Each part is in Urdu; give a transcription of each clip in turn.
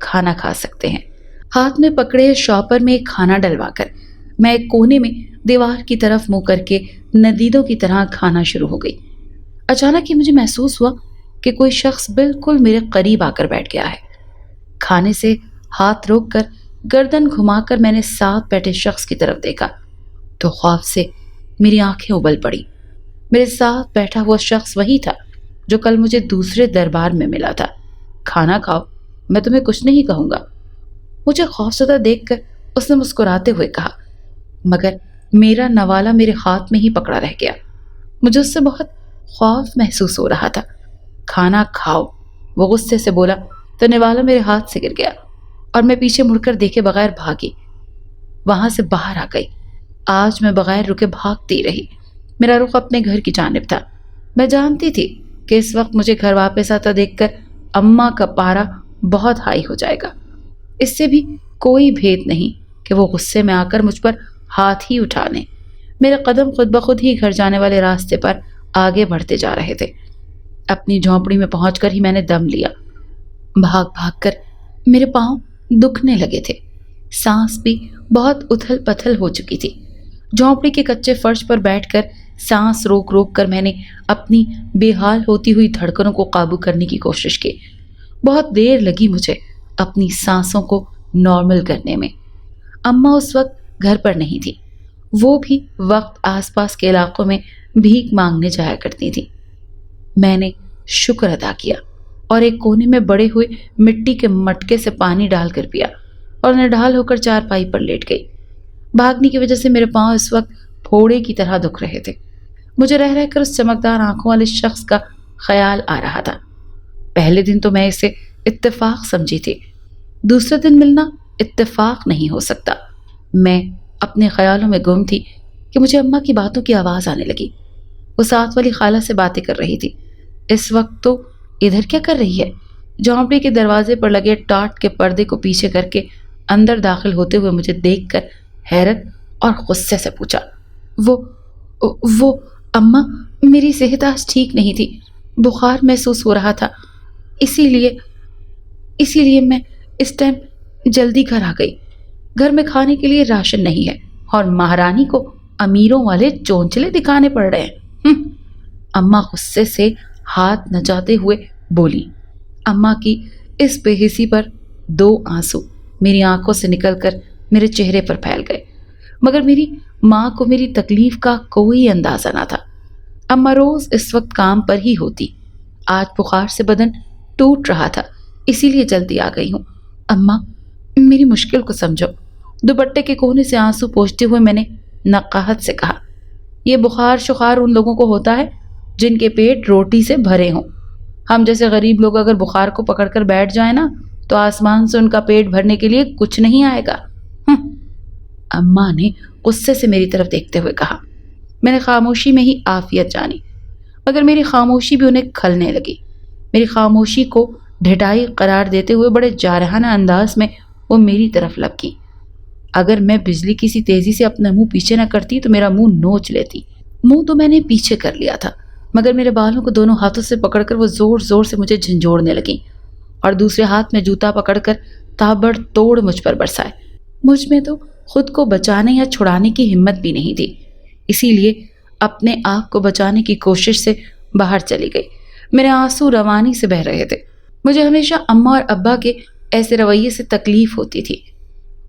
کھانا کھا سکتے ہیں۔ ہاتھ میں پکڑے شاپر میں کھانا ڈلوا کر میں ایک کونے میں دیوار کی طرف منہ کر کے ندیدوں کی طرح کھانا شروع ہو گئی۔ اچانک ہی مجھے محسوس ہوا کہ کوئی شخص بالکل میرے قریب آ کر بیٹھ گیا ہے۔ کھانے سے ہاتھ روک کر گردن گھما کر میں نے ساتھ بیٹھے شخص کی طرف دیکھا تو خوف سے میری آنکھیں ابل پڑی۔ میرے ساتھ بیٹھا ہوا شخص وہی تھا جو کل مجھے دوسرے دربار میں ملا تھا۔ کھانا کھاؤ، میں تمہیں کچھ نہیں کہوں گا۔ مجھے خوفزدہ دیکھ کر اس نے مسکراتے ہوئے کہا، مگر میرا نوالا میرے ہاتھ میں ہی پکڑا رہ گیا۔ مجھے اس سے بہت خوف محسوس ہو رہا تھا۔ کھانا کھاؤ، وہ غصے سے بولا تو نوالا میرے ہاتھ سے گر گیا اور میں پیچھے مڑ کر دیکھے بغیر بھاگی، وہاں سے باہر آ گئی۔ آج میں بغیر رکے بھاگتی رہی۔ میرا رخ اپنے گھر کی جانب تھا۔ میں جانتی تھی کہ اس وقت مجھے گھر واپس آتا دیکھ کر اماں کا پارا بہت ہائی ہو جائے گا۔ اس سے بھی کوئی بھید نہیں کہ وہ غصے میں آ کر مجھ پر ہاتھ ہی اٹھا لیں۔ میرے قدم خود بخود ہی گھر جانے والے راستے پر آگے بڑھتے جا رہے تھے۔ اپنی جھونپڑی میں پہنچ کر ہی میں نے دم لیا۔ بھاگ بھاگ کر میرے پاؤں دکھنے لگے تھے۔ سانس بھی بہت اتھل پتھل ہو چکی تھی۔ جھونپڑی کے کچے فرش پر بیٹھ کر سانس روک روک کر میں نے اپنی بے حال ہوتی ہوئی دھڑکنوں کو قابو کرنے کی کوشش کی۔ بہت دیر لگی مجھے اپنی سانسوں کو نارمل کرنے میں۔ اماں اس وقت گھر پر نہیں تھی۔ وہ بھی وقت آس پاس کے علاقوں میں بھیک مانگنے جایا کرتی تھی۔ میں نے شکر ادا کیا اور ایک کونے میں بڑے ہوئے مٹی کے مٹکے سے پانی ڈال کر پیا اور نڈھال ہو کر چارپائی پر لیٹ گئی۔ بھاگنے کی وجہ سے میرے پاؤں اس وقت پھوڑے کی طرح دکھ رہے تھے۔ مجھے رہ رہ کر اس چمکدار آنکھوں والے شخص کا خیال آ رہا تھا۔ پہلے دن تو میں اسے اتفاق سمجھی تھی، دوسرے دن ملنا اتفاق نہیں ہو سکتا۔ میں اپنے خیالوں میں گم تھی کہ مجھے اماں کی باتوں کی آواز آنے لگی۔ وہ ساتھ والی خالہ سے باتیں کر رہی تھی۔ اس وقت تو ادھر کیا کر رہی ہے؟ جھونپڑی کے دروازے پر لگے ٹاٹ کے پردے کو پیچھے کر کے اندر داخل ہوتے ہوئے مجھے دیکھ کر حیرت اور غصے سے پوچھا، وہ اماں، میری صحت آج ٹھیک نہیں تھی، بخار محسوس ہو رہا تھا، اسی لیے میں اس ٹائم جلدی گھر آ گئی۔ گھر میں کھانے کے لیے راشن نہیں ہے اور مہارانی کو امیروں والے چونچلے دکھانے پڑ رہے ہیں۔ اماں غصے سے ہاتھ نچاتے ہوئے بولی۔ اماں کی اس بے حسی پر 2 آنسو میری آنکھوں سے نکل کر میرے چہرے پر پھیل گئے، مگر میری ماں کو میری تکلیف کا کوئی اندازہ نہ تھا۔ اماں روز اس وقت کام پر ہی ہوتی، آج بخار سے بدن ٹوٹ رہا تھا، اسی لیے جلدی آ گئی ہوں۔ اماں، میری مشکل کو سمجھو۔ دوپٹے کے کونے سے آنسو پوچھتے ہوئے میں نے نقاہت سے کہا، یہ بخار شخار ان لوگوں کو ہوتا ہے جن کے پیٹ روٹی سے بھرے ہوں۔ ہم جیسے غریب لوگ اگر بخار کو پکڑ کر بیٹھ جائیں نا تو آسمان سے ان کا پیٹ بھرنے کے لیے کچھ نہیں آئے گا۔ اماں نے غصے سے میری طرف دیکھتے ہوئے کہا۔ میں نے خاموشی میں ہی عافیت جانی، مگر میری خاموشی بھی انہیں کھلنے لگی۔ میری خاموشی کو ڈھٹائی قرار دیتے ہوئے بڑے جارحانہ انداز میں وہ میری طرف لپکی۔ اگر میں بجلی کی سی تیزی سے اپنا منہ پیچھے نہ کرتی تو میرا منہ نوچ لیتی۔ منہ تو میں نے پیچھے کر لیا تھا، مگر میرے بالوں کو دونوں ہاتھوں سے پکڑ کر وہ زور زور سے مجھے جھنجھوڑنے لگیں اور دوسرے ہاتھ میں جوتا پکڑ کر تابڑ توڑ مجھ پر برسائے۔ مجھ میں تو خود کو بچانے یا چھڑانے کی ہمت بھی نہیں تھی، اسی لیے اپنے آپ کو بچانے کی کوشش سے باہر چلی گئی۔ میرے آنسو روانی سے بہہ رہے تھے۔ مجھے ہمیشہ اماں اور ابا کے ایسے رویے سے تکلیف ہوتی تھی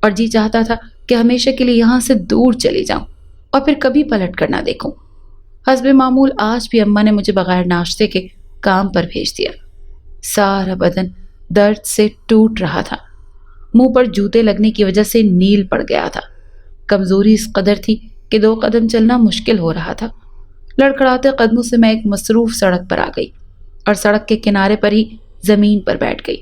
اور جی چاہتا تھا کہ ہمیشہ کے لیے یہاں سے دور چلی جاؤں اور پھر کبھی پلٹ کر نہ دیکھوں۔ حسب معمول آج بھی اماں نے مجھے بغیر ناشتے کے کام پر بھیج دیا۔ سارا بدن درد سے ٹوٹ رہا تھا، منہ پر جوتے لگنے کی وجہ سے نیل پڑ گیا تھا۔ کمزوری اس قدر تھی کہ 2 قدم چلنا مشکل ہو رہا تھا۔ لڑکھڑاتے قدموں سے میں ایک مصروف سڑک پر آ گئی اور سڑک کے کنارے پر ہی زمین پر بیٹھ گئی۔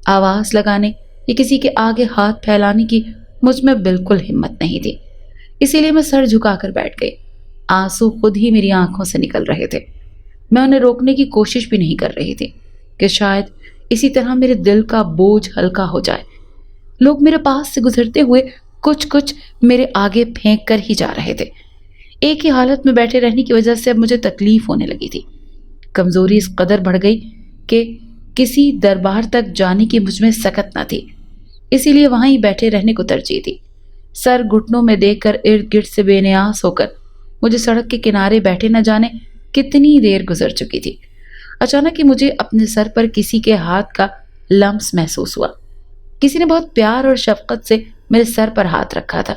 آواز لگانے یا کسی کے آگے ہاتھ پھیلانے کی مجھ میں بالکل ہمت نہیں تھی، اسی لیے میں سر جھکا کر بیٹھ گئی۔ آنسو خود ہی میری آنکھوں سے نکل رہے تھے۔ میں انہیں روکنے کی کوشش بھی نہیں کر رہی تھی کہ شاید اسی طرح میرے دل کا بوجھ ہلکا ہو جائے۔ لوگ میرے پاس سے گزرتے ہوئے کچھ میرے آگے پھینک کر ہی جا رہے تھے۔ ایک ہی حالت میں بیٹھے رہنے کی وجہ سے اب مجھے تکلیف ہونے لگی تھی۔ کمزوری اس قدر بڑھ گئی کہ کسی دربار تک جانے کی مجھ میں سکت نہ تھی، اسی لیے وہیں بیٹھے رہنے کو ترجیح دی۔ سر گھٹنوں میں دے کر ارد گرد سے بے نیاز ہو کر مجھے سڑک کے کنارے بیٹھے نہ جانے کتنی دیر گزر چکی تھی۔ اچانک ہی مجھے اپنے سر پر کسی کے ہاتھ کا لمس محسوس ہوا۔ کسی نے بہت پیار اور شفقت سے میرے سر پر ہاتھ رکھا تھا۔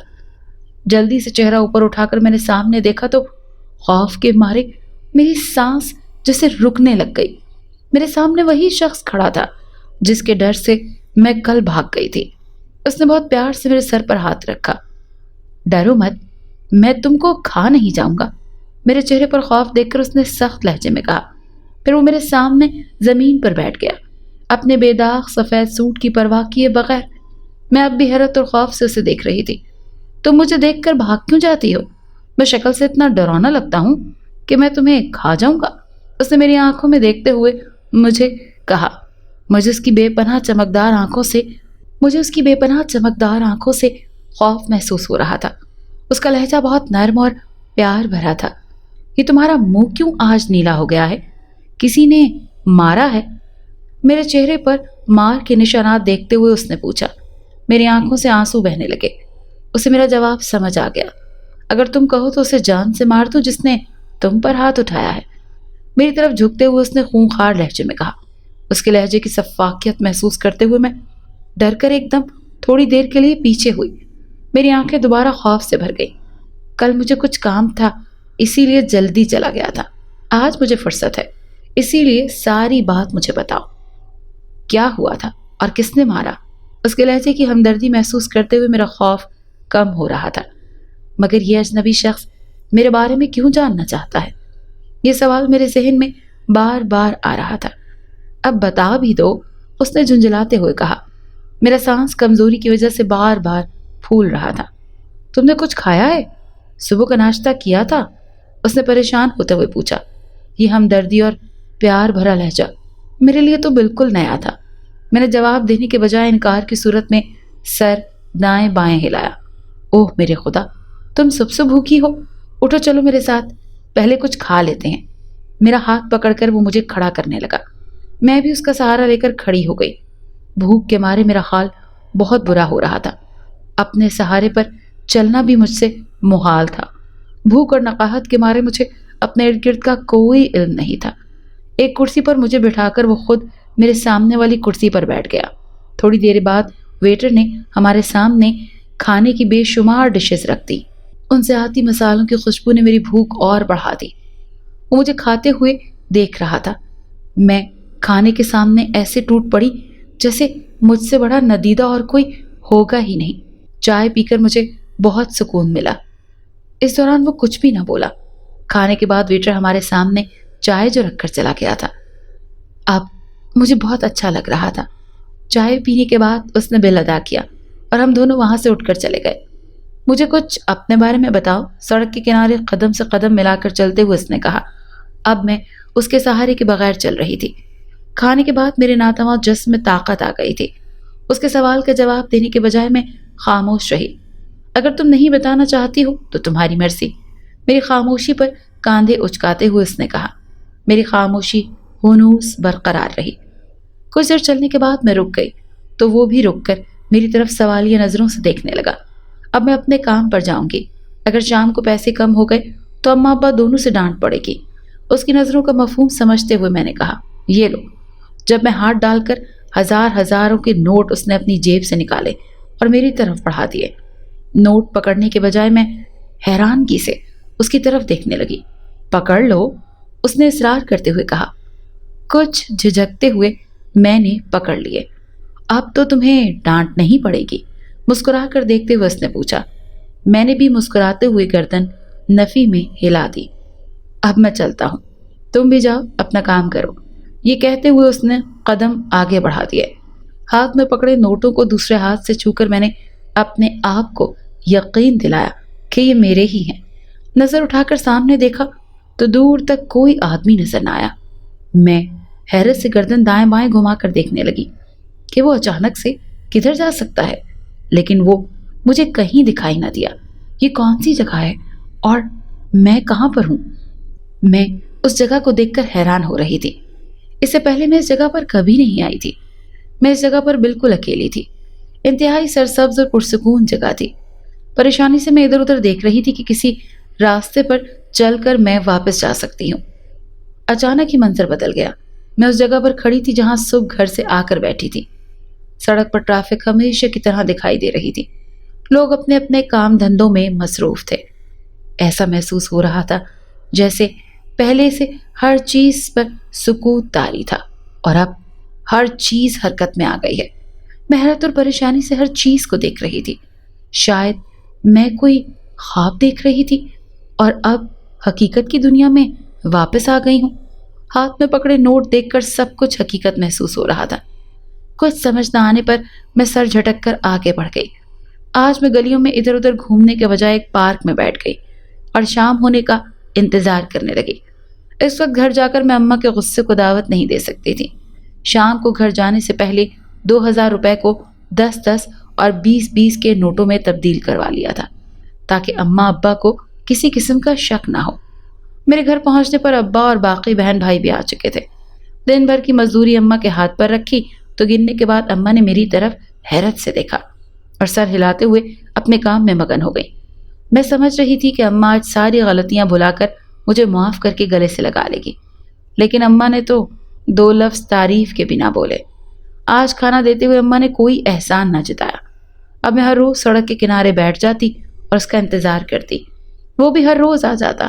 جلدی سے چہرہ اوپر اٹھا کر میں نے سامنے دیکھا تو خوف کے مارے میری سانس جیسے رکنے لگ گئی۔ میرے سامنے وہی شخص کھڑا تھا جس کے ڈر سے میں کل بھاگ گئی تھی۔ اس نے بہت پیار سے میرے سر پر ہاتھ رکھا۔ ڈرو مت، میں تم کو کھا نہیں جاؤں گا، میرے چہرے پر خوف دیکھ کر اس نے سخت لہجے میں کہا۔ پھر وہ میرے سامنے زمین پر بیٹھ گیا، اپنے بے داغ سفید سوٹ کی پرواہ کیے بغیر۔ میں اب بھی حیرت اور خوف سے اسے دیکھ رہی تھی۔ تم مجھے دیکھ کر بھاگ کیوں جاتی ہو؟ میں شکل سے اتنا ڈرانا لگتا ہوں کہ میں تمہیں کھا جاؤں گا؟ اس نے میری آنکھوں میں دیکھتے ہوئے مجھے کہا۔ مجھے اس کی بے پناہ چمکدار آنکھوں سے خوف محسوس ہو رہا تھا۔ اس کا لہجہ بہت نرم اور پیار بھرا تھا۔ یہ تمہارا منہ کیوں آج نیلا ہو گیا ہے؟ کسی نے مارا ہے؟ میرے چہرے پر مار کے نشانات دیکھتے ہوئے اس نے پوچھا۔ میری آنکھوں سے آنسو بہنے لگے۔ اسے میرا جواب سمجھ آ گیا۔ اگر تم کہو تو اسے جان سے مار دو جس نے تم پر ہاتھ اٹھایا ہے۔ میری طرف جھکتے ہوئے اس نے خونخوار لہجے میں کہا۔ اس کے لہجے کی سفاکیت محسوس کرتے ہوئے میں ڈر کر ایک دم تھوڑی دیر کے لیے پیچھے ہوئی۔ میری آنکھیں دوبارہ خوف سے بھر گئی۔ کل مجھے کچھ کام تھا، اسی لیے جلدی چلا گیا تھا۔ آج مجھے فرصت ہے، اسی لیے ساری بات مجھے بتاؤ۔ کیا ہوا تھا اور کس نے مارا؟ اس کے لہجے کی ہمدردی محسوس کرتے ہوئے میرا خوف کم ہو رہا تھا۔ مگر یہ اجنبی شخص میرے بارے میں کیوں جاننا چاہتا ہے؟ یہ سوال میرے ذہن میں بار بار آ رہا تھا۔ اب بتا بھی دو، اس نے جھنجھلاتے ہوئے کہا۔ میرا سانس کمزوری کی وجہ سے بار بار پھول رہا تھا۔ تم نے کچھ کھایا ہے؟ صبح کا ناشتہ کیا تھا؟ اس نے پریشان ہوتے ہوئے پوچھا۔ یہ ہمدردی اور پیار بھرا لہجہ میرے لیے تو بالکل نیا تھا۔ میں نے جواب دینے کے بجائے انکار کی صورت میں سر دائیں بائیں ہلایا۔ اوہ میرے خدا، تم سب بھوکی ہو، اٹھو چلو میرے ساتھ، پہلے کچھ کھا لیتے ہیں۔ میرا ہاتھ پکڑ کر وہ مجھے کھڑا کرنے لگا۔ میں بھی اس کا سہارا لے کر کھڑی ہو گئی۔ بھوک کے مارے میرا حال بہت برا ہو رہا تھا۔ اپنے سہارے پر چلنا بھی مجھ سے محال تھا۔ بھوک اور نقاہت کے مارے مجھے اپنے ارد گرد کا کوئی علم نہیں تھا۔ ایک کرسی پر مجھے بٹھا کر وہ خود میرے سامنے والی کرسی پر بیٹھ گیا۔ تھوڑی دیر بعد ویٹر نے ہمارے سامنے کھانے کی بے شمار ڈشز رکھ دی۔ ان سے آتی مسالوں کی خوشبو نے میری بھوک اور بڑھا دی۔ وہ مجھے کھاتے ہوئے دیکھ رہا تھا۔ میں کھانے کے سامنے ایسے ٹوٹ پڑی جیسے مجھ سے بڑا ندیدہ اور کوئی ہوگا ہی نہیں۔ چائے پی کر مجھے بہت سکون ملا۔ اس دوران وہ کچھ بھی نہ بولا۔ کھانے کے بعد ویٹر ہمارے سامنے چائے جو رکھ کر چلا گیا تھا۔ اب مجھے بہت اچھا لگ رہا تھا۔ چائے پینے کے بعد اس نے بل ادا کیا اور ہم دونوں وہاں سے اٹھ کر چلے گئے۔ مجھے کچھ اپنے بارے میں بتاؤ، سڑک کے کنارے قدم سے قدم ملا کر چلتے ہوئے اس نے کہا۔ اب میں اس کے سہارے کے بغیر چل رہی تھی۔ کھانے کے بعد میرے ناتواں جسم میں طاقت آ گئی تھی۔ اس کے سوال کا جواب دینے کے بجائے میں خاموش رہی۔ اگر تم نہیں بتانا چاہتی ہو تو تمہاری مرضی، میری خاموشی پر کاندھے اچکاتے ہوئے اس نے کہا۔ میری خاموشی ہنوز برقرار رہی۔ کچھ دیر چلنے کے بعد میں رک گئی تو وہ بھی رک کر میری طرف سوالیہ نظروں سے دیکھنے لگا۔ اب میں اپنے کام پر جاؤں گی، اگر شام کو پیسے کم ہو گئے تو اماں ابا دونوں سے ڈانٹ پڑے گی۔ اس کی نظروں کا مفہوم سمجھتے ہوئے میں نے کہا، یہ لو۔ جب میں ہاتھ ڈال کر ہزاروں کے نوٹ اس نے اپنی جیب سے نکالے اور میری طرف بڑھا دیے۔ نوٹ پکڑنے کے بجائے میں حیرانگی سے اس کی طرف دیکھنے لگی۔ پکڑ لو، اس نے اصرار کرتے ہوئے کہا۔ کچھ جھجکتے ہوئے میں نے پکڑ لیے۔ اب تو تمہیں ڈانٹ نہیں پڑے گی، مسکرا کر دیکھتے ہوئے اس نے پوچھا۔ میں نے بھی مسکراتے ہوئے گردن نفی میں ہلا دی۔ اب میں چلتا ہوں، تم بھی جاؤ اپنا کام کرو۔ یہ کہتے ہوئے اس نے قدم آگے بڑھا دیے۔ ہاتھ میں پکڑے نوٹوں کو دوسرے ہاتھ سے چھو کر میں نے اپنے آپ کو یقین دلایا کہ یہ میرے ہی ہیں۔ نظر اٹھا کر سامنے دیکھا تو دور تک کوئی آدمی نظر نہ آیا۔ میں حیرت سے گردن دائیں بائیں گھما کر دیکھنے لگی کہ وہ اچانک سے کدھر جا سکتا ہے، لیکن وہ مجھے کہیں دکھائی نہ دیا۔ یہ کون سی جگہ ہے اور میں کہاں پر ہوں؟ میں اس جگہ کو دیکھ کر حیران ہو رہی تھی۔ اس سے پہلے میں اس جگہ پر کبھی نہیں آئی تھی۔ میں اس جگہ پر بالکل اکیلی تھی۔ انتہائی سرسبز اور پرسکون جگہ تھی۔ پریشانی سے میں ادھر ادھر دیکھ رہی تھی کہ کسی راستے پر چل کر میں واپس جا سکتی ہوں۔ اچانک ہی منظر بدل گیا۔ میں اس جگہ پر کھڑی تھی جہاں صبح گھر سے آ کر بیٹھی تھی۔ سڑک پر ٹریفک ہمیشہ کی طرح دکھائی دے رہی تھی۔ لوگ اپنے اپنے کام دھندوں میں مصروف تھے۔ ایسا محسوس ہو رہا تھا جیسے پہلے سے ہر چیز پر سکوت طاری تھا اور اب ہر چیز حرکت میں آ گئی ہے۔ میں حیرت اور پریشانی سے ہر چیز کو دیکھ رہی تھی۔ شاید میں کوئی خواب دیکھ رہی تھی اور اب حقیقت کی دنیا میں واپس آ گئی ہوں۔ ہاتھ میں پکڑے نوٹ دیکھ کر سب کچھ حقیقت محسوس ہو رہا تھا۔ کچھ سمجھ نہ آنے پر میں سر جھٹک کر آگے بڑھ گئی۔ آج میں گلیوں میں ادھر ادھر گھومنے کے بجائے ایک پارک میں بیٹھ گئی اور شام ہونے کا انتظار کرنے لگی۔ اس وقت گھر جا کر میں اماں کے غصے کو دعوت نہیں دے سکتی تھی۔ شام کو گھر جانے سے پہلے 2000 روپے کو 10-10 اور 20-20 کے نوٹوں میں تبدیل کروا لیا تھا تاکہ اماں ابا کو کسی قسم کا شک نہ ہو۔ میرے گھر پہنچنے پر ابا اور باقی بہن بھائی بھی آ چکے تھے۔ دن بھر کی مزدوری اماں کے ہاتھ پر رکھی تو گننے کے بعد اماں نے میری طرف حیرت سے دیکھا اور سر ہلاتے ہوئے اپنے کام میں مگن ہو گئی۔ میں سمجھ رہی تھی کہ اماں آج ساری غلطیاں بھلا کر مجھے معاف کر کے گلے سے لگا لے گی، لیکن اماں نے تو 2 لفظ تعریف کے بنا بولے۔ آج کھانا دیتے ہوئے اماں نے کوئی احسان نہ جتایا۔ اب میں ہر روز سڑک کے کنارے بیٹھ جاتی اور اس کا انتظار کرتی۔ وہ بھی ہر روز آ جاتا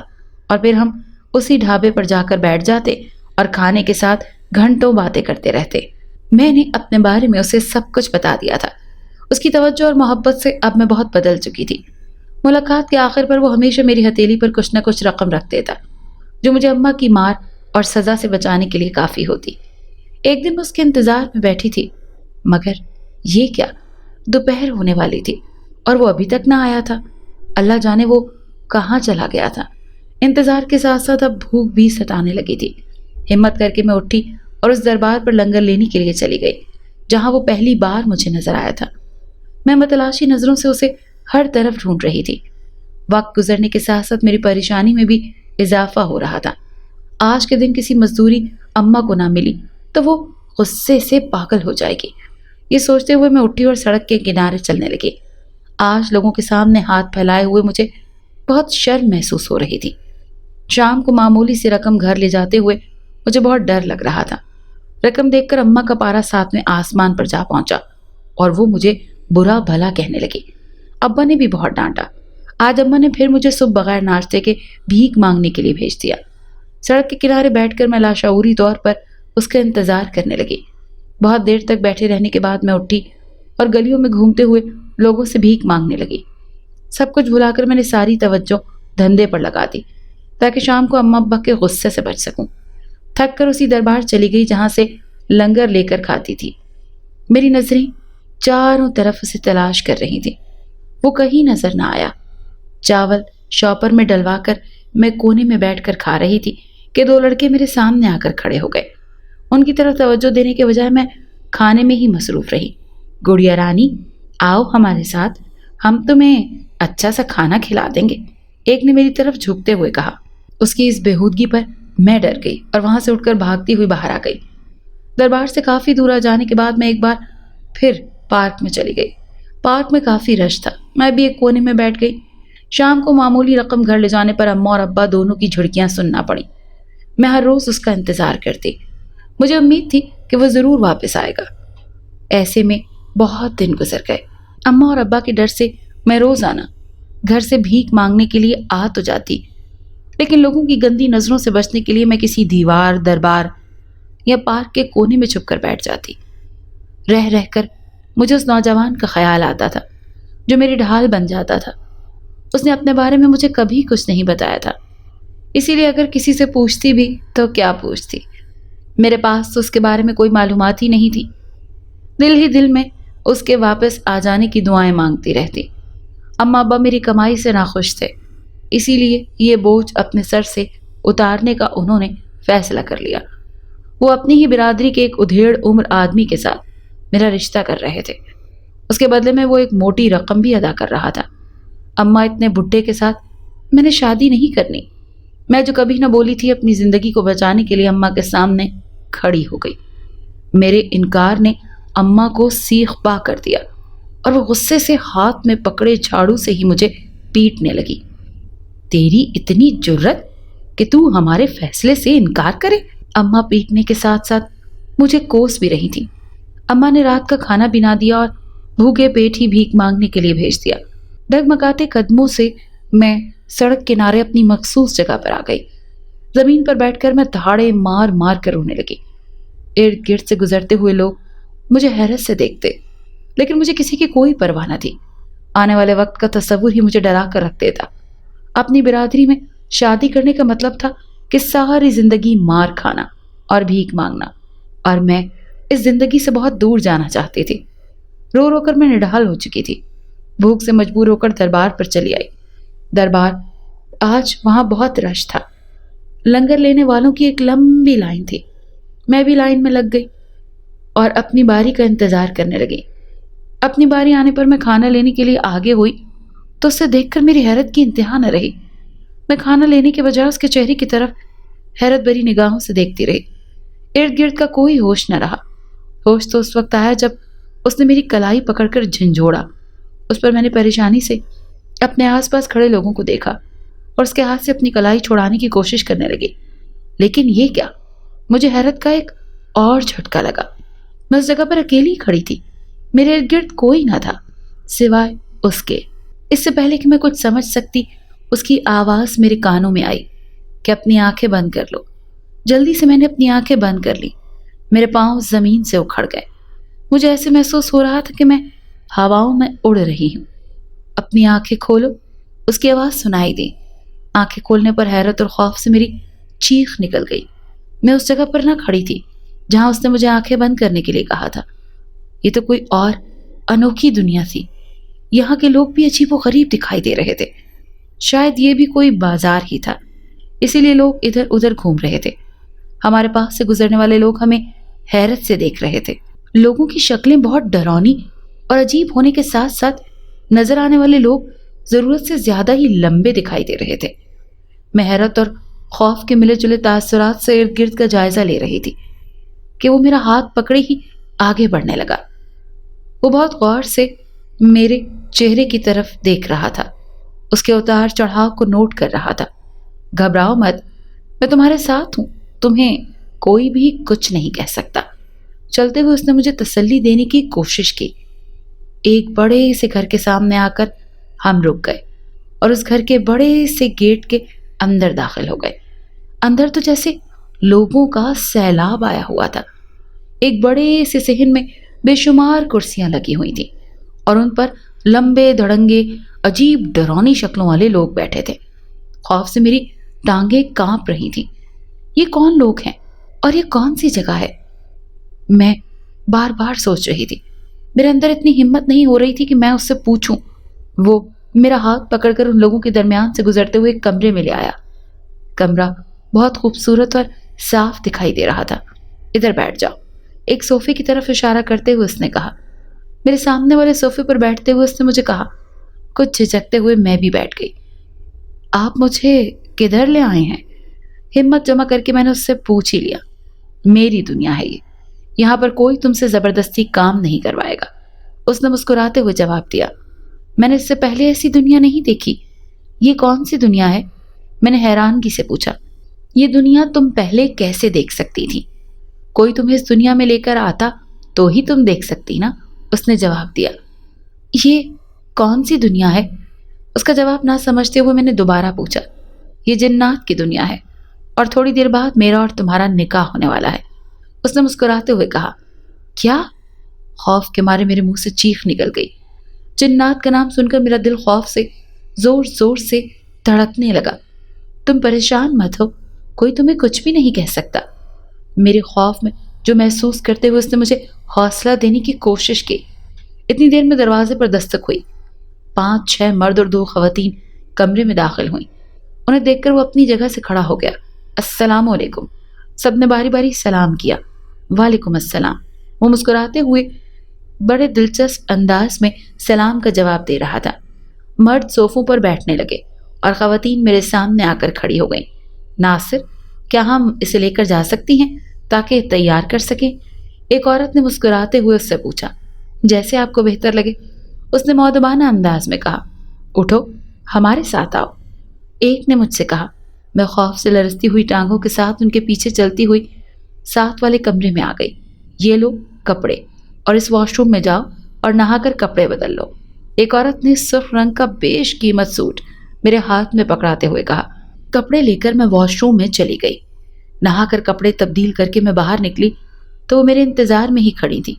اور پھر ہم اسی ڈھابے پر جا کر بیٹھ جاتے اور کھانے کے ساتھ گھنٹوں باتیں کرتے رہتے۔ میں نے اپنے بارے میں اسے سب کچھ بتا دیا تھا۔ اس کی توجہ اور محبت سے اب میں بہت بدل چکی تھی۔ ملاقات کے آخر پر وہ ہمیشہ میری ہتھیلی پر کچھ نہ کچھ رقم رکھ دیتا جو مجھے اماں کی مار اور سزا سے بچانے کے لیے کافی ہوتی۔ ایک دن میں اس کے انتظار میں بیٹھی تھی، مگر یہ کیا، دوپہر ہونے والی تھی اور وہ ابھی تک نہ آیا تھا۔ اللہ جانے وہ کہاں چلا گیا تھا۔ انتظار کے ساتھ ساتھ اب بھوک بھی ستانے لگی تھی۔ ہمت کر کے میں اٹھی اور اس دربار پر لنگر لینے کے لیے چلی گئی جہاں وہ پہلی بار مجھے نظر آیا تھا۔ میں متلاشی نظروں سے اسے ہر طرف ڈھونڈ رہی تھی۔ وقت گزرنے کے ساتھ ساتھ میری پریشانی میں بھی اضافہ ہو رہا تھا۔ آج کے دن کسی مزدوری اماں کو نہ ملی تو وہ غصے سے پاگل ہو جائے گی۔ یہ سوچتے ہوئے میں اٹھی اور سڑک کے کنارے چلنے لگی۔ آج لوگوں کے سامنے ہاتھ پھیلائے ہوئے مجھے بہت شرم محسوس ہو رہی تھی۔ شام کو معمولی سی رقم گھر لے جاتے ہوئے مجھے بہت ڈر لگ رہا تھا۔ رقم دیکھ کر اماں کا پارا 7ویں آسمان پر جا پہنچا اور وہ مجھے برا بھلا کہنے لگی۔ ابا نے بھی بہت ڈانٹا۔ آج اماں نے پھر مجھے صبح بغیر ناشتے کے بھیک مانگنے کے لیے بھیج دیا۔ سڑک کے کنارے بیٹھ کر میں لاشعوری طور پر اس کا انتظار کرنے لگی۔ بہت دیر تک بیٹھے رہنے کے بعد میں اٹھی اور گلیوں میں گھومتے ہوئے لوگوں سے بھیک مانگنے لگی۔ سب کچھ بھلا کر میں نے ساری توجہ دھندے پر لگا دی تاکہ شام کو اماں ابا کے غصے سے بچ سکوں۔ تھک کر اسی دربار چلی گئی جہاں سے لنگر لے کر کھاتی تھی۔ میری نظریں چاروں طرف اسے تلاش کر رہی تھی، وہ کہیں نظر نہ آیا۔ چاول شاپر میں ڈلوا کر میں کونے میں بیٹھ کر کھا رہی تھی کہ 2 لڑکے میرے سامنے آ کر کھڑے ہو گئے۔ ان کی طرف توجہ دینے کے بجائے میں کھانے میں ہی مصروف رہی۔ گڑیا رانی، آؤ ہمارے ساتھ، ہم تمہیں اچھا سا کھانا کھلا دیں گے، ایک نے میری طرف جھکتے ہوئے کہا۔ اس کی اس بےہودگی پر میں ڈر گئی اور وہاں سے اٹھ کر بھاگتی ہوئی باہر آ گئی۔ دربار سے کافی دور آ جانے کے بعد میں ایک بار پھر پارک میں چلی گئی۔ پارک میں کافی رش تھا، میں بھی ایک کونے میں بیٹھ گئی۔ شام کو معمولی رقم گھر لے جانے پر اماں اور ابا دونوں کی جھڑکیاں سننا پڑی۔ میں ہر روز اس کا انتظار کرتی، مجھے امید تھی کہ وہ ضرور واپس آئے گا۔ ایسے میں بہت دن گزر گئے۔ اماں اور ابا کے ڈر سے میں روزانہ گھر سے بھیک مانگنے کے لیے آ تو جاتی، لیکن لوگوں کی گندی نظروں سے بچنے کے لیے میں کسی دیوار، دربار یا پارک کے کونے میں چھپ کر بیٹھ جاتی۔ رہ رہ کر مجھے اس نوجوان کا خیال آتا تھا جو میری ڈھال بن جاتا تھا۔ اس نے اپنے بارے میں مجھے کبھی کچھ نہیں بتایا تھا، اسی لیے اگر کسی سے پوچھتی بھی تو کیا پوچھتی، میرے پاس تو اس کے بارے میں کوئی معلومات ہی نہیں تھی۔ دل ہی دل میں اس کے واپس آ جانے کی دعائیں مانگتی رہتی۔ اماں ابا میری کمائی سے ناخوش تھے، اسی لیے یہ بوجھ اپنے سر سے اتارنے کا انہوں نے فیصلہ کر لیا۔ وہ اپنی ہی برادری کے ایک ادھیڑ عمر آدمی کے ساتھ میرا رشتہ کر رہے تھے۔ اس کے بدلے میں وہ ایک موٹی رقم بھی ادا کر رہا تھا۔ اماں اتنے بڈھے کے ساتھ میں نے شادی نہیں کرنی۔ میں جو کبھی نہ بولی تھی، اپنی زندگی کو بچانے کے لیے اماں کے سامنے کھڑی ہو گئی۔ میرے انکار نے اماں کو سیخ پا کر دیا اور وہ غصے سے ہاتھ میں پکڑے جھاڑو سے ہی مجھے پیٹنے لگی۔ تیری اتنی جرت کہ تو ہمارے فیصلے سے انکار کرے؟ اماں پیٹنے کے ساتھ ساتھ مجھے کوس بھی رہی تھی۔ اماں نے رات کا کھانا بنا دیا اور بھوکے پیٹ ہی بھیک مانگنے کے لیے بھیج دیا۔ ڈگمگاتے قدموں سے میں سڑک کنارے اپنی مخصوص جگہ پر آ گئی۔ زمین پر بیٹھ کر میں دہاڑے مار مار کر رونے لگی۔ ارد گرد سے گزرتے ہوئے لوگ مجھے حیرت سے دیکھتے، لیکن مجھے کسی کی کوئی پرواہ نہ تھی۔ آنے والے وقت کا تصور ہی مجھے ڈرا کر رکھ دیتا۔ اپنی برادری میں شادی کرنے کا مطلب تھا کہ ساری زندگی مار کھانا اور بھیک مانگنا، اور میں اس زندگی سے بہت دور جانا چاہتی تھی۔ رو رو کر میں نڈھال ہو چکی تھی۔ بھوک سے مجبور ہو کر دربار پر چلی آئی۔ دربار آج وہاں بہت رش تھا۔ لنگر لینے والوں کی ایک لمبی لائن تھی۔ میں بھی لائن میں لگ گئی اور اپنی باری کا انتظار کرنے لگی۔ اپنی باری آنے پر میں کھانا لینے کے لیے آگے ہوئی تو اسے دیکھ کر میری حیرت کی انتہا نہ رہی۔ میں کھانا لینے کے بجائے اس کے چہرے کی طرف حیرت بھری نگاہوں سے دیکھتی رہی۔ ارد گرد کا کوئی ہوش نہ رہا۔ ہوش تو اس وقت آیا جب اس نے میری کلائی پکڑ کر جھنجھوڑا۔ اس پر میں نے پریشانی سے اپنے آس پاس کھڑے لوگوں کو دیکھا اور اس کے ہاتھ سے اپنی کلائی چھڑانے کی کوشش کرنے لگی۔ لیکن یہ کیا؟ مجھے حیرت کا ایک اور جھٹکا لگا۔ میں اس جگہ پر اکیلی کھڑی تھی۔ میرے ارد گرد کوئی نہ تھا سوائے اس کے۔ اس سے پہلے کہ میں کچھ سمجھ سکتی، اس کی آواز میرے کانوں میں آئی کہ اپنی آنکھیں بند کر لو۔ جلدی سے میں نے اپنی آنکھیں بند کر لی۔ میرے پاؤں زمین سے اکھڑ گئے۔ مجھے ایسے محسوس ہو رہا تھا کہ میں ہواؤں میں اڑ رہی ہوں۔ اپنی آنکھیں کھولو، اس کی آواز سنائی دی۔ آنکھیں کھولنے پر حیرت اور خوف سے میری چیخ نکل گئی۔ میں اس جگہ پر نہ کھڑی تھی جہاں اس نے مجھے آنکھیں بند کرنے کے لیے کہا تھا۔ یہ تو کوئی اور انوکھی دنیا تھی۔ یہاں کے لوگ بھی عجیب و غریب دکھائی دے رہے تھے۔ شاید یہ بھی کوئی بازار ہی تھا، اسی لیے لوگ ادھر ادھر گھوم رہے تھے۔ ہمارے پاس سے گزرنے والے لوگ ہمیں حیرت سے دیکھ رہے تھے۔ لوگوں کی شکلیں بہت ڈرانی اور عجیب ہونے کے ساتھ ساتھ نظر آنے والے لوگ ضرورت سے زیادہ ہی لمبے دکھائی دے رہے تھے۔ میں حیرت اور خوف کے ملے جلے تاثرات سے ارد گرد کا جائزہ لے رہی تھی کہ وہ میرا ہاتھ پکڑے ہی آگے بڑھنے لگا۔ وہ بہت غور سے میرے چہرے کی طرف دیکھ رہا تھا، اس کے اتار چڑھاؤ کو نوٹ کر رہا تھا۔ گھبراؤ مت، میں تمہارے ساتھ ہوں، تمہیں کوئی بھی کچھ نہیں کہہ سکتا۔ چلتے ہوئے اس نے مجھے تسلی دینے کی کوشش کی۔ ایک بڑے سے گھر کے سامنے آ کر ہم رک گئے اور اس گھر کے بڑے سے گیٹ کے اندر داخل ہو گئے۔ اندر تو جیسے لوگوں کا سیلاب آیا ہوا تھا۔ ایک بڑے سے صحن میں بے شمار کرسیاں لگی ہوئی تھیں اور ان پر لمبے دھڑنگے عجیب ڈرانی شکلوں والے لوگ بیٹھے تھے۔ خوف سے میری ٹانگیں کانپ رہی تھیں۔ یہ کون لوگ ہیں اور یہ کون سی جگہ ہے؟ میں بار بار سوچ رہی تھی۔ میرے اندر اتنی ہمت نہیں ہو رہی تھی کہ میں اس سے پوچھوں۔ وہ میرا ہاتھ پکڑ کر ان لوگوں کے درمیان سے گزرتے ہوئے ایک کمرے میں لے آیا۔ کمرہ بہت خوبصورت اور صاف دکھائی دے رہا تھا۔ ادھر بیٹھ جاؤ، ایک صوفے کی طرف اشارہ کرتے ہوئے اس نے کہا۔ میرے سامنے والے صوفے پر بیٹھتے ہوئے اس نے مجھے کہا۔ کچھ جھجکتے ہوئے میں بھی بیٹھ گئی۔ آپ مجھے کدھر لے آئے ہیں؟ ہمت جمع کر کے میں نے اس سے پوچھ ہی لیا۔ میری دنیا ہے یہ، یہاں پر کوئی تم سے زبردستی کام نہیں کروائے گا، اس نے مسکراتے ہوئے جواب دیا۔ میں نے اس سے پہلے ایسی دنیا نہیں دیکھی۔ یہ کون سی دنیا ہے؟ میں نے حیرانگی سے پوچھا۔ یہ دنیا تم پہلے کیسے دیکھ سکتی تھی؟ کوئی تمہیں اس دنیا میں لے کر آتا تو ہی تم دیکھ سکتی نا، اس نے جواب دیا۔ یہ کون سی دنیا ہے؟ اس کا جواب نہ سمجھتے ہوئے میں نے دوبارہ پوچھا۔ یہ جنات کی دنیا ہے اور تھوڑی دیر بعد میرا اور تمہارا نکاح ہونے والا ہے، اس نے مسکراتے ہوئے کہا۔ کیا؟ خوف کے مارے میرے منہ سے چیخ نکل گئی۔ جنات کا نام سن کر میرا دل خوف سے زور زور سے دھڑکنے لگا۔ تم پریشان مت ہو، کوئی تمہیں کچھ بھی نہیں کہہ سکتا۔ میرے خوف میں جو محسوس کرتے ہوئے اس نے مجھے حوصلہ دینے کی کوشش کی۔ اتنی دیر میں دروازے پر دستک ہوئی۔ 5-6 مرد اور 2 خواتین کمرے میں داخل ہوئیں۔ انہیں دیکھ کر وہ اپنی جگہ سے کھڑا ہو گیا۔ السلام علیکم، سب نے باری باری سلام کیا۔ وعلیکم السلام، وہ مسکراتے ہوئے بڑے دلچسپ انداز میں سلام کا جواب دے رہا تھا۔ مرد صوفوں پر بیٹھنے لگے اور خواتین میرے سامنے آ کر کھڑی ہو گئیں۔ ناصر، کیا ہم اسے لے کر جا سکتی ہیں؟ تاکہ تیار کر سکیں؟ ایک عورت نے مسکراتے ہوئے اس سے پوچھا۔ جیسے آپ کو بہتر لگے، اس نے مؤدبانہ انداز میں کہا۔ اٹھو، ہمارے ساتھ آؤ، ایک نے مجھ سے کہا۔ میں خوف سے لرزتی ہوئی ٹانگوں کے ساتھ ان کے پیچھے چلتی ہوئی ساتھ والے کمرے میں آ گئی۔ یہ لو کپڑے، اور اس واش روم میں جاؤ اور نہا کر کپڑے بدل لو، ایک عورت نے سرخ رنگ کا بیش قیمت سوٹ میرے ہاتھ میں پکڑاتے ہوئے کہا۔ کپڑے لے کر میں واش روم میں چلی گئی۔ نہا کر کپڑے تبدیل کر کے میں باہر نکلی تو وہ میرے انتظار میں ہی کھڑی تھی۔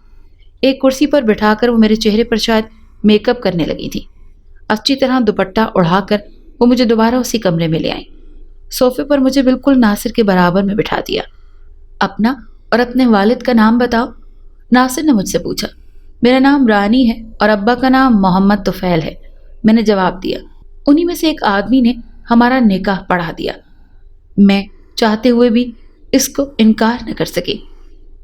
ایک کرسی پر بٹھا کر وہ میرے چہرے پر شاید میک اپ کرنے لگی تھی۔ اچھی طرح دوپٹہ اڑھا کر وہ مجھے دوبارہ اسی کمرے میں لے آئیں۔ صوفے پر مجھے بالکل ناصر کے برابر میں بٹھا دیا۔ اپنا اور اپنے والد کا نام بتاؤ، ناصر نے مجھ سے پوچھا۔ میرا نام رانی ہے اور ابا کا نام محمد طفیل ہے، میں نے جواب دیا۔ انہی میں سے ایک آدمی نے ہمارا نکاح پڑھا دیا۔ میں چاہتے ہوئے بھی اس کو انکار نہ کر سکی۔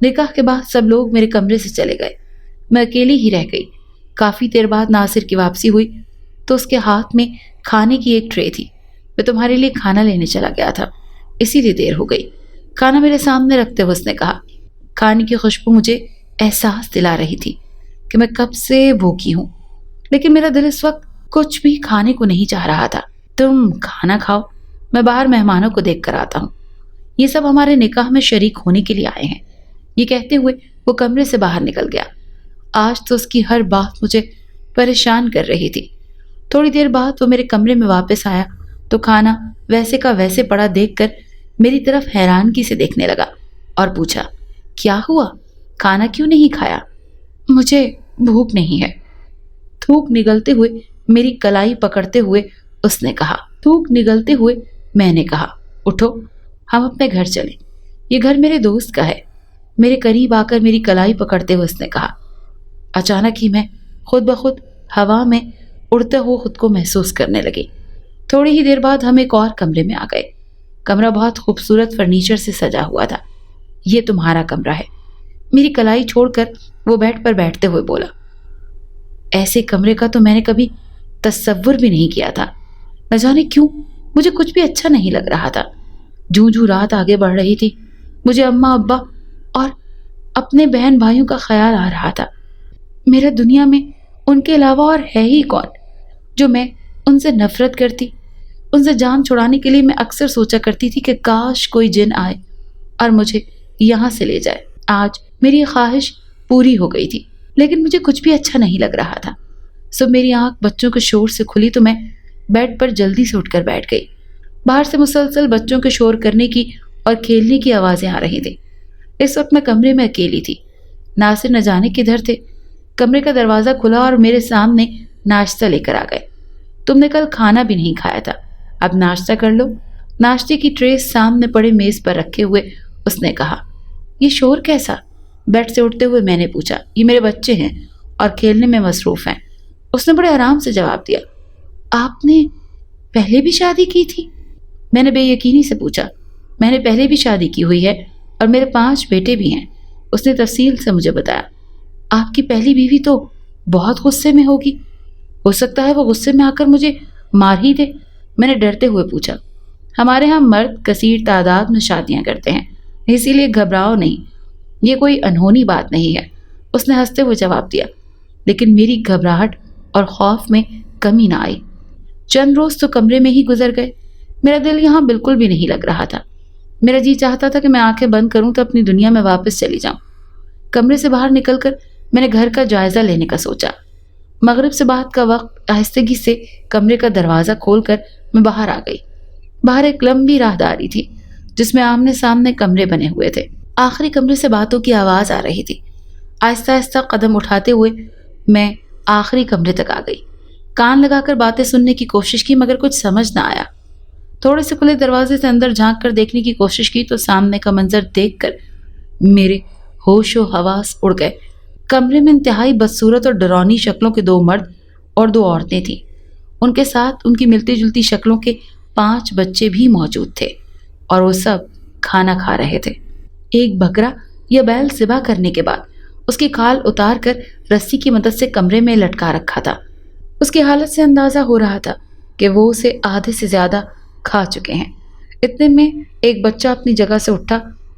نکاح کے بعد سب لوگ میرے کمرے سے چلے گئے، میں اکیلی ہی رہ گئی۔ کافی دیر بعد ناصر کی واپسی ہوئی تو اس کے ہاتھ میں کھانے کی ایک ٹرے تھی۔ میں تمہارے لیے کھانا لینے چلا گیا تھا، اسی لیے دیر ہو گئی، کھانا میرے سامنے رکھتے ہوئے اس نے کہا۔ کھانے کی خوشبو مجھے احساس دلا رہی تھی کہ میں کب سے بھوکی ہوں، لیکن میرا دل اس وقت کچھ بھی کھانے کو نہیں چاہ رہا تھا۔ تم کھانا کھاؤ، میں باہر مہمانوں کو دیکھ کر آتا ہوں، یہ سب ہمارے نکاح میں شریک ہونے کے لیے آئے ہیں۔ یہ کہتے ہوئے وہ کمرے سے باہر نکل گیا۔ آج تو اس کی ہر بات مجھے پریشان کر رہی تھی۔ تھوڑی دیر بعد وہ میرے کمرے میں واپس آیا تو کھانا ویسے کا ویسے پڑا دیکھ کر میری طرف حیرانگی سے دیکھنے لگا اور پوچھا، کیا ہوا؟ کھانا کیوں نہیں کھایا؟ مجھے بھوک نہیں ہے، تھوک نگلتے ہوئے میری کلائی پکڑتے ہوئے اس نے کہا۔ تھوک نگلتے ہوئے میں نے کہا، اٹھو، ہم اپنے گھر چلیں، یہ گھر میرے دوست کا ہے۔ میرے قریب آ کر میری کلائی پکڑتے ہوئے اس نے کہا۔ اچانک ہی میں خود بخود ہوا میں اڑتے ہوئے خود کو محسوس کرنے لگی۔ تھوڑی ہی دیر بعد ہم ایک اور کمرے میں آ گئے۔ کمرہ بہت خوبصورت فرنیچر سے سجا ہوا تھا۔ یہ تمہارا کمرہ ہے، میری کلائی چھوڑ کر وہ بیڈ پر بیٹھتے ہوئے بولا۔ ایسے کمرے کا تو میں نے کبھی تصور بھی نہیں کیا تھا۔ نہ جانے کیوں مجھے کچھ بھی اچھا نہیں لگ رہا تھا۔ جوں جوں رات آگے بڑھ رہی تھی مجھے اماں ابا اور اپنے بہن بھائیوں کا خیال آ رہا تھا۔ میرا دنیا میں ان کے علاوہ اور ہے ہی کون جو میں ان سے نفرت کرتی۔ ان سے جان چھڑانے کے لیے میں اکثر سوچا کرتی تھی کہ کاش کوئی جن آئے اور مجھے یہاں سے لے جائے۔ آج میری یہ خواہش پوری ہو گئی تھی، لیکن مجھے کچھ بھی اچھا نہیں لگ رہا تھا۔ صبح میری آنکھ بچوں کے شور سے کھلی تو میں بیڈ پر جلدی سے اٹھ کر بیٹھ گئی۔ باہر سے مسلسل بچوں کے شور کرنے کی اور کھیلنے کی آوازیں آ رہی تھیں۔ اس وقت میں کمرے میں اکیلی تھی۔ ناصر نہ جانے کدھر تھے۔ کمرے کا دروازہ کھلا اور میرے سامنے ناشتہ لے کر آ گئے۔ تم نے کل کھانا بھی نہیں کھایا تھا، اب ناشتہ کر لو۔ ناشتے کی ٹرے سامنے پڑے میز پر رکھے ہوئے اس نے کہا۔ یہ شور کیسا؟ بیڈ سے اٹھتے ہوئے میں نے پوچھا۔ یہ میرے بچے ہیں اور کھیلنے میں مصروف ہیں، اس نے بڑے آرام سے جواب دیا۔ آپ نے پہلے بھی شادی کی تھی؟ میں نے بے یقینی سے پوچھا۔ میں نے پہلے بھی شادی کی ہوئی ہے اور میرے 5 بیٹے بھی ہیں، اس نے تفصیل سے مجھے بتایا۔ آپ کی پہلی بیوی تو بہت غصے میں ہوگی، ہو سکتا ہے وہ غصے میں آ کر مجھے مار ہی دے، میں نے ڈرتے ہوئے پوچھا۔ ہمارے ہاں مرد کثیر تعداد میں شادیاں کرتے ہیں، اسی لیے گھبراؤ نہیں، یہ کوئی انہونی بات نہیں ہے، اس نے ہنستے ہوئے جواب دیا۔ لیکن میری گھبراہٹ اور خوف میں کمی نہ آئی۔ چند روز تو کمرے میں ہی گزر گئے، میرا دل یہاں بالکل بھی نہیں لگ رہا تھا۔ میرا جی چاہتا تھا کہ میں آنکھیں بند کروں تو اپنی دنیا میں واپس چلی جاؤں۔ کمرے سے باہر نکل کر میں نے گھر کا جائزہ لینے کا سوچا۔ مغرب سے بعد کا وقت آہستگی سے کمرے کا دروازہ کھول کر میں باہر آ گئی۔ باہر ایک لمبی راہداری تھی جس میں آمنے سامنے کمرے بنے ہوئے تھے۔ آخری کمرے سے باتوں کی آواز آ رہی تھی۔ آہستہ آہستہ قدم اٹھاتے ہوئے میں آخری کمرے تک آ گئی۔ کان لگا کر باتیں سننے کی کوشش کی مگر کچھ سمجھ نہ آیا۔ تھوڑے سے کھلے دروازے سے اندر جھانک کر دیکھنے کی کوشش کی تو سامنے کا منظر دیکھ کر میرے ہوش و حواس اڑ گئے۔ کمرے میں انتہائی بدصورت اور ڈرونی شکلوں کے 2 مرد اور 2 عورتیں تھیں۔ ان کے ساتھ ان کی ملتی جلتی شکلوں کے 5 بچے بھی موجود تھے اور وہ سب کھانا کھا رہے تھے۔ ایک بکرا یا بیل ذبح کرنے کے بعد اس کی کھال اتار کر رسی کی مدد سے کمرے میں لٹکا رکھا تھا۔ اس کی حالت سے اندازہ ہو رہا تھا کہ وہ اسے آدھے سے زیادہ کھا چکے ہیں۔ اتنے میں ایک بچہ اپنی جگہ سے اٹھا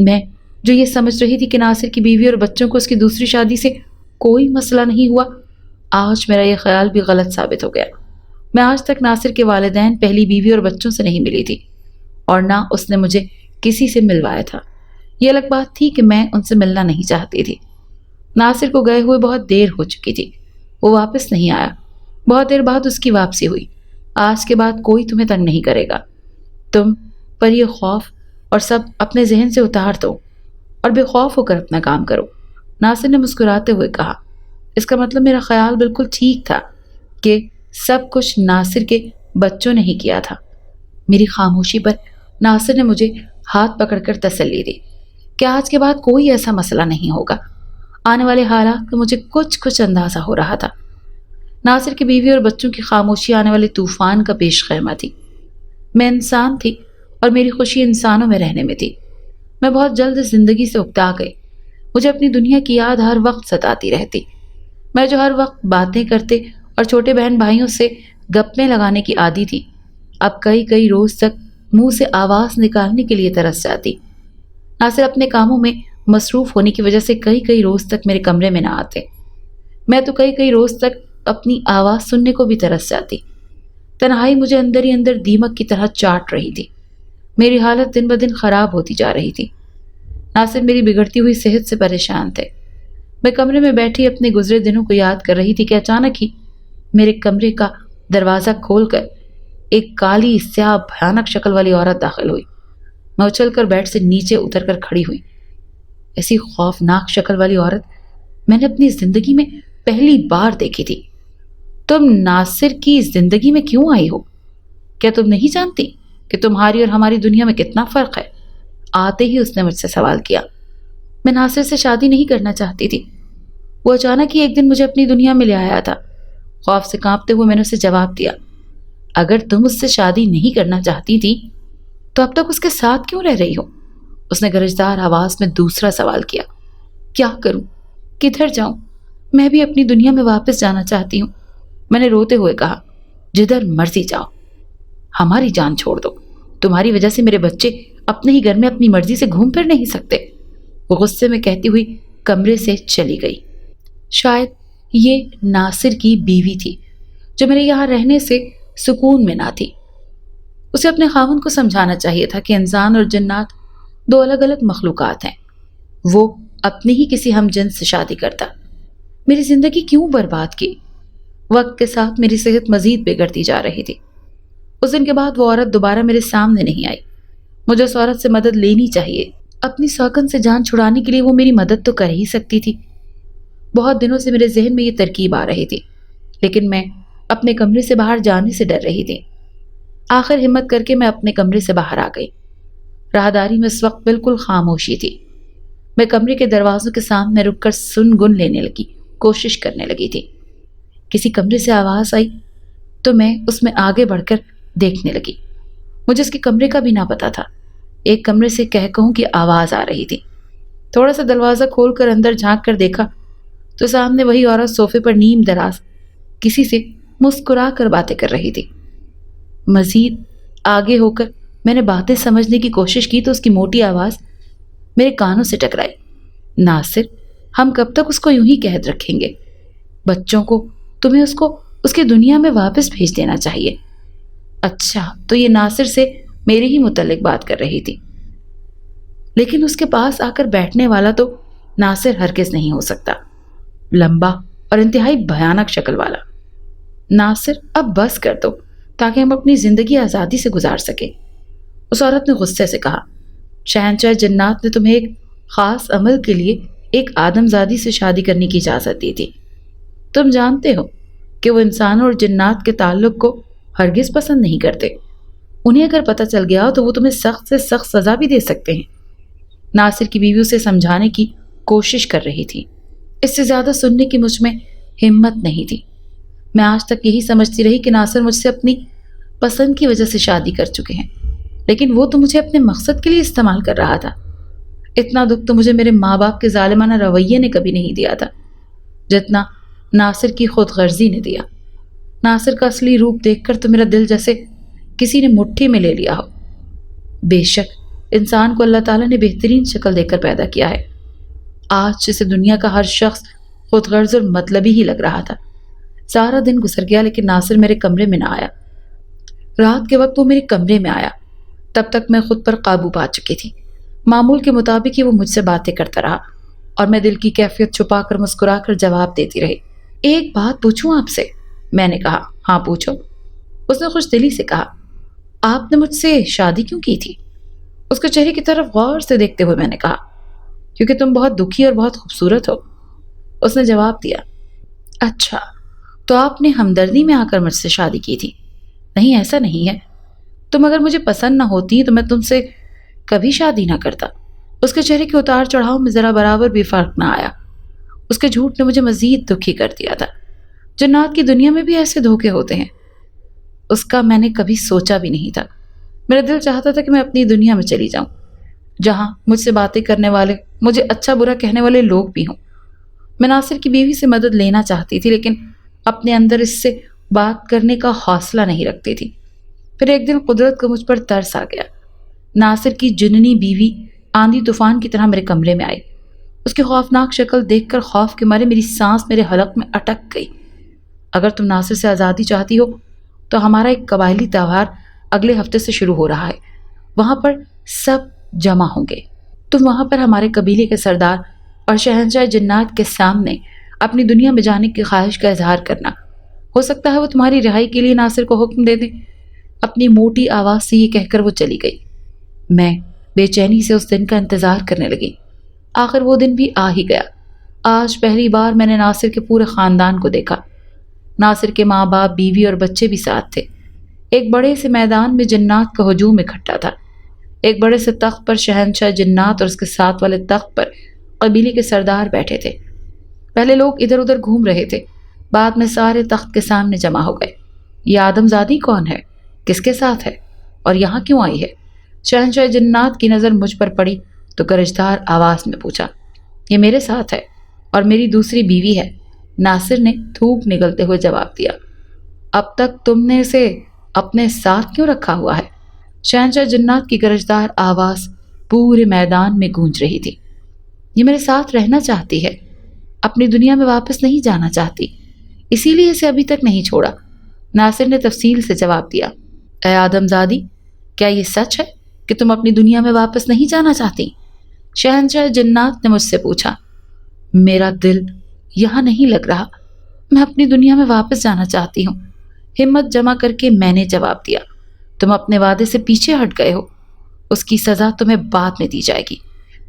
میں جو یہ سمجھ رہی تھی کہ ناصر کی بیوی اور بچوں کو اس کی دوسری شادی سے کوئی مسئلہ نہیں ہوا، آج میرا یہ خیال بھی غلط ثابت ہو گیا۔ میں آج تک ناصر کے والدین، پہلی بیوی اور بچوں سے نہیں ملی تھی، اور نہ اس نے مجھے کسی سے ملوایا تھا۔ یہ الگ بات تھی کہ میں ان سے ملنا نہیں چاہتی تھی۔ ناصر کو گئے ہوئے بہت دیر ہو چکی تھی، وہ واپس نہیں آیا۔ بہت دیر بعد اس کی واپسی ہوئی۔ آج کے بعد کوئی تمہیں تنگ نہیں کرے گا، تم پر یہ خوف اور سب اپنے ذہن سے اتار دو اور بے خوف ہو کر اپنا کام کرو، ناصر نے مسکراتے ہوئے کہا۔ اس کا مطلب میرا خیال بالکل ٹھیک تھا کہ سب کچھ ناصر کے بچوں نے ہی کیا تھا۔ میری خاموشی پر ناصر نے مجھے ہاتھ پکڑ کر تسلی دی کہ آج کے بعد کوئی ایسا مسئلہ نہیں ہوگا۔ آنے والے حالات کا مجھے کچھ اندازہ ہو رہا تھا۔ ناصر کی بیوی اور بچوں کی خاموشی آنے والے طوفان کا پیش خیمہ تھی۔ میں انسان تھی اور میری خوشی انسانوں میں رہنے میں تھی۔ میں بہت جلد اس زندگی سے اکتا گئی۔ مجھے اپنی دنیا کی یاد ہر وقت ستاتی رہتی۔ میں جو ہر وقت باتیں کرتے اور چھوٹے بہن بھائیوں سے گپیں لگانے کی عادی تھی، اب کئی روز تک منہ سے آواز نکالنے کے لیے ترس جاتی۔ ناصر اپنے کاموں میں مصروف ہونے کی وجہ سے کئی روز تک میرے کمرے میں نہ آتے۔ میں تو کئی روز تک اپنی آواز سننے کو بھی ترس جاتی۔ تنہائی مجھے اندر ہی اندر دیمک کی طرح چاٹ رہی تھی۔ میری حالت دن بدن خراب ہوتی جا رہی تھی۔ ناصر میری بگڑتی ہوئی صحت سے پریشان تھے۔ میں کمرے میں بیٹھی اپنے گزرے دنوں کو یاد کر رہی تھی کہ اچانک ہی میرے کمرے کا دروازہ کھول کر ایک کالی سیاہ بھیانک شکل والی عورت داخل ہوئی۔ میں اچھل کر بیڈ سے نیچے اتر کر کھڑی ہوئی۔ ایسی خوفناک شکل والی عورت میں نے اپنی زندگی میں پہلی بار دیکھی تھی۔ تم ناصر کی زندگی میں کیوں آئی ہو؟ کیا تم نہیں جانتی کہ تمہاری اور ہماری دنیا میں کتنا فرق ہے؟ آتے ہی اس نے مجھ سے سوال کیا۔ میں ناصر سے شادی نہیں کرنا چاہتی تھی۔ وہ اچانک ہی ایک دن مجھے اپنی دنیا میں لے آیا تھا۔ خوف سے کانپتے ہوئے میں نے اسے جواب دیا، اگر تم اس سے شادی نہیں کرنا چاہتی تھی تو اب تک اس کے ساتھ کیوں رہ رہی ہو؟ اس نے گرجدار آواز میں دوسرا سوال کیا۔ کیا کروں؟ کدھر جاؤں؟ میں بھی اپنی دنیا میں واپس جانا چاہتی ہوں، میں نے روتے ہوئے کہا۔ جدھر مرضی جاؤ، ہماری جان چھوڑ دو۔ تمہاری وجہ سے میرے بچے اپنے ہی گھر میں اپنی مرضی سے گھوم پھر نہیں سکتے، وہ غصے میں کہتی ہوئی کمرے سے چلی گئی۔ شاید یہ ناصر کی بیوی تھی جو میرے یہاں رہنے سے سکون میں نہ تھی۔ اسے اپنے خاوند کو سمجھانا چاہیے تھا کہ انسان اور جنات دو الگ الگ مخلوقات ہیں۔ وہ اپنی ہی کسی ہم جنس سے شادی کرتا۔ میری زندگی کیوں برباد کی؟ وقت کے ساتھ میری صحت مزید بگڑتی جا رہی تھی۔ اس دن کے بعد وہ عورت دوبارہ میرے سامنے نہیں آئی۔ مجھے اس عورت سے مدد لینی چاہیے۔ اپنی سوگن سے جان چھڑانے کے لیے وہ میری مدد تو کر ہی سکتی تھی۔ بہت دنوں سے میرے ذہن میں یہ ترکیب آ رہی تھی، لیکن میں اپنے کمرے سے باہر جانے سے ڈر رہی تھی۔ آخر ہمت کر کے میں اپنے کمرے سے باہر آ گئی۔ راہداری میں اس وقت بالکل خاموشی تھی۔ میں کمرے کے دروازوں کے سامنے رک کر سن گن لینے لگی، کوشش کرنے لگی تھی۔ کسی کمرے سے آواز آئی تو میں اس میں آگے بڑھ کر دیکھنے لگی۔ مجھے اس کے کمرے کا بھی نہ پتا تھا۔ ایک کمرے سے کہوں کی آواز آ رہی تھی۔ تھوڑا سا دروازہ کھول کر اندر جھانک کر دیکھا تو سامنے وہی عورت صوفے پر نیم دراز کسی سے مسکرا کر باتیں کر رہی تھی۔ مزید آگے ہو کر میں نے باتیں سمجھنے کی کوشش کی تو اس کی موٹی آواز میرے کانوں سے ٹکرائی۔ ناصر، ہم کب تک اس کو یوں ہی قید رکھیں گے؟ بچوں کو تمہیں اس کو اس کی دنیا میں واپس بھیج دینا چاہیے۔ اچھا، تو یہ ناصر سے میرے ہی متعلق بات کر رہی تھی، لیکن اس کے پاس آ کر بیٹھنے والا تو ناصر ہرگز نہیں ہو سکتا۔ لمبا اور انتہائی بھیانک شکل والا۔ ناصر، اب بس کر دو تاکہ ہم اپنی زندگی آزادی سے گزار سکیں، اس عورت نے غصے سے کہا۔ شہنشاہ جنات نے تمہیں ایک خاص عمل کے لیے ایک آدم زادی سے شادی کرنے کی اجازت دی تھی۔ تم جانتے ہو کہ وہ انسانوں اور جنات کے تعلق کو ہرگز پسند نہیں کرتے۔ انہیں اگر پتہ چل گیا تو وہ تمہیں سخت سے سخت سزا بھی دے سکتے ہیں۔ ناصر کی بیوی اسے سمجھانے کی کوشش کر رہی تھی۔ اس سے زیادہ سننے کی مجھ میں ہمت نہیں تھی۔ میں آج تک یہی سمجھتی رہی کہ ناصر مجھ سے اپنی پسند کی وجہ سے شادی کر چکے ہیں، لیکن وہ تو مجھے اپنے مقصد کے لیے استعمال کر رہا تھا۔ اتنا دکھ تو مجھے میرے ماں باپ کے ظالمانہ رویے نے کبھی نہیں دیا تھا جتنا ناصر کی خود غرضی نے دیا۔ ناصر کا اصلی روپ دیکھ کر تو میرا دل جیسے کسی نے مٹھی میں لے لیا ہو۔ بے شک انسان کو اللہ تعالیٰ نے بہترین شکل دے کر پیدا کیا ہے۔ آج جسے دنیا کا ہر شخص خود غرض اور مطلبی ہی لگ رہا تھا۔ سارا دن گزر گیا لیکن ناصر میرے کمرے میں نہ آیا۔ رات کے وقت وہ میرے کمرے میں آیا، تب تک میں خود پر قابو پا چکی تھی۔ معمول کے مطابق ہی وہ مجھ سے باتیں کرتا رہا اور میں دل کی کیفیت چھپا کر مسکرا کر جواب دیتی رہی۔ ایک بات پوچھوں آپ سے؟ میں نے کہا۔ ہاں پوچھو۔ اس نے خوش دلی سے کہا، آپ نے مجھ سے شادی کیوں کی تھی؟ اس کے چہرے کی طرف غور سے دیکھتے ہوئے میں نے کہا، کیونکہ تم بہت دکھی اور بہت خوبصورت ہو۔ اس نے جواب دیا، اچھا تو آپ نے ہمدردی میں آ کر مجھ سے شادی کی تھی؟ نہیں ایسا نہیں ہے، تم اگر مجھے پسند نہ ہوتی تو میں تم سے کبھی شادی نہ کرتا۔ اس کے چہرے کے اتار چڑھاؤ میں ذرا برابر بھی فرق نہ آیا۔ اس کے جھوٹ نے مجھے مزید دکھی کر دیا تھا۔ جنات کی دنیا میں بھی ایسے دھوکے ہوتے ہیں، اس کا میں نے کبھی سوچا بھی نہیں تھا۔ میرا دل چاہتا تھا کہ میں اپنی دنیا میں چلی جاؤں، جہاں مجھ سے باتیں کرنے والے، مجھے اچھا برا کہنے والے لوگ بھی ہوں۔ میں ناصر کی بیوی سے مدد لینا چاہتی تھی لیکن اپنے اندر اس سے بات کرنے کا حوصلہ نہیں رکھتی تھی۔ پھر ایک دن قدرت کو مجھ پر ترس آ گیا۔ ناصر کی جننی بیوی آندھی طوفان کی طرح میرے کمرے میں آئی۔ اس کی خوفناک شکل دیکھ کر خوف کے مارے میری سانس میرے حلق میں اٹک گئی۔ اگر تم ناصر سے آزادی چاہتی ہو تو ہمارا ایک قبائلی تہوار اگلے ہفتے سے شروع ہو رہا ہے، وہاں پر سب جمع ہوں گے۔ تم وہاں پر ہمارے قبیلے کے سردار اور شہنشاہ جنات کے سامنے اپنی دنیا میں جانے کی خواہش کا اظہار کرنا۔ ہو سکتا ہے وہ تمہاری رہائی کے لیے ناصر کو حکم دے دیں۔ اپنی موٹی آواز سے یہ کہہ کر وہ چلی گئی۔ میں بے چینی سے اس دن کا انتظار کرنے لگی۔ آخر وہ دن بھی آ ہی گیا۔ آج پہلی بار میں نے ناصر کے پورے خاندان کو دیکھا۔ ناصر کے ماں باپ، بیوی اور بچے بھی ساتھ تھے۔ ایک بڑے سے میدان میں جنات کا ہجوم اکٹھا تھا۔ ایک بڑے سے تخت پر شہنشاہ جنات اور اس کے ساتھ والے تخت پر قبیلے کے سردار بیٹھے تھے۔ پہلے لوگ ادھر ادھر گھوم رہے تھے، بعد میں سارے تخت کے سامنے جمع ہو گئے۔ یہ آدم زادی کون ہے؟ کس کے ساتھ ہے؟ اور یہاں کیوں آئی ہے؟ شہنشاہ جنات کی نظر مجھ پر پڑی تو گرجدار آواز میں پوچھا، یہ میرے ساتھ ہے اور میری دوسری بیوی ہے۔ ناصر نے تھوک نگلتے ہوئے جواب دیا، اب تک تم نے اسے اپنے ساتھ کیوں رکھا ہوا ہے؟ شہنشاہ جنات کی گرجدار آواز پورے میدان میں گونج رہی تھی۔ یہ میرے ساتھ رہنا چاہتی ہے، اپنی دنیا میں واپس نہیں جانا چاہتی، اسی لیے اسے ابھی تک نہیں چھوڑا۔ ناصر نے تفصیل سے جواب دیا، اے آدم زادی، کیا یہ سچ ہے کہ تم اپنی دنیا میں واپس نہیں جانا چاہتی؟ شہنشاہ جنات نے مجھ سے پوچھا۔ میرا دل یہاں نہیں لگ رہا، میں اپنی دنیا میں واپس جانا چاہتی ہوں۔ ہمت جمع کر کے میں نے جواب دیا، تم اپنے وعدے سے پیچھے ہٹ گئے ہو، اس کی سزا تمہیں بعد میں دی جائے گی۔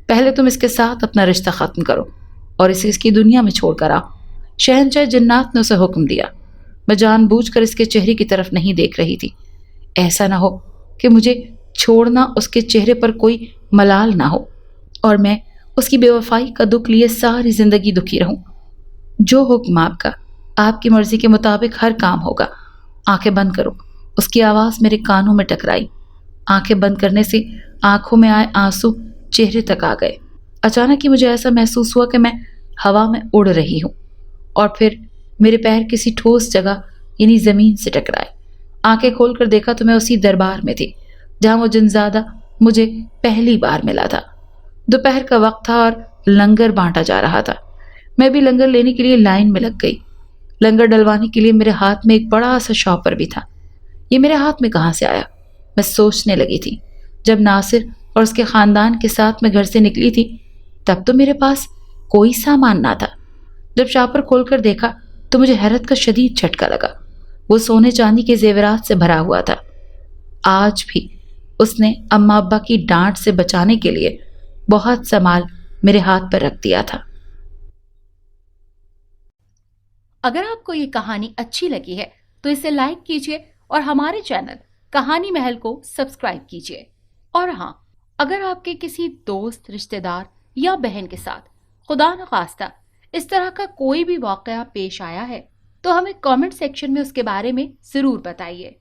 پہلے تم اس کے ساتھ اپنا رشتہ ختم کرو اور اسے اس کی دنیا میں چھوڑ کر آؤ۔ شہنشاہ جنات نے اسے حکم دیا۔ میں جان بوجھ کر اس کے چہرے کی طرف نہیں دیکھ رہی تھی، ایسا نہ ہو کہ مجھے چھوڑنا اس کے چہرے پر کوئی ملال نہ ہو اور میں اس کی بے وفائی کا دکھ لیے ساری زندگی دکھی رہوں۔ جو حکم آپ کا، آپ کی مرضی کے مطابق ہر کام ہوگا۔ آنکھیں بند کرو۔ اس کی آواز میرے کانوں میں ٹکرائی۔ آنکھیں بند کرنے سے آنکھوں میں آئے آنسو چہرے تک آ گئے۔ اچانک ہی مجھے ایسا محسوس ہوا کہ میں ہوا میں اڑ رہی ہوں اور پھر میرے پیر کسی ٹھوس جگہ یعنی زمین سے ٹکرائے۔ آنکھیں کھول کر دیکھا تو میں اسی دربار میں تھی جہاں وہ جنزادہ مجھے پہلی بار ملا تھا۔ دوپہر کا وقت تھا اور لنگر بانٹا جا رہا تھا۔ میں بھی لنگر لینے کے لیے لائن میں لگ گئی۔ لنگر ڈلوانے کے لیے میرے ہاتھ میں ایک بڑا سا شاپر بھی تھا۔ یہ میرے ہاتھ میں کہاں سے آیا؟ میں سوچنے لگی تھی۔ جب ناصر اور اس کے خاندان کے ساتھ میں گھر سے نکلی تھی تب تو میرے پاس کوئی سامان نہ تھا۔ جب شاپر کھول کر دیکھا تو مجھے حیرت کا شدید جھٹکا لگا۔ وہ سونے چاندی کے زیورات سے بھرا ہوا تھا۔ آج بھی اس نے اماں ابا کی ڈانٹ سے بچانے کے لیے بہت سا مال میرے ہاتھ پر رکھ دیا تھا۔ اگر آپ کو یہ کہانی اچھی لگی ہے تو اسے لائک کیجیے اور ہمارے چینل کہانی محل کو سبسکرائب کیجیے۔ اور ہاں، اگر آپ کے کسی دوست، رشتہ دار یا بہن کے ساتھ خدا نخواستہ اس طرح کا کوئی بھی واقعہ پیش آیا ہے تو ہمیں کامنٹ سیکشن میں اس کے بارے میں ضرور بتائیے۔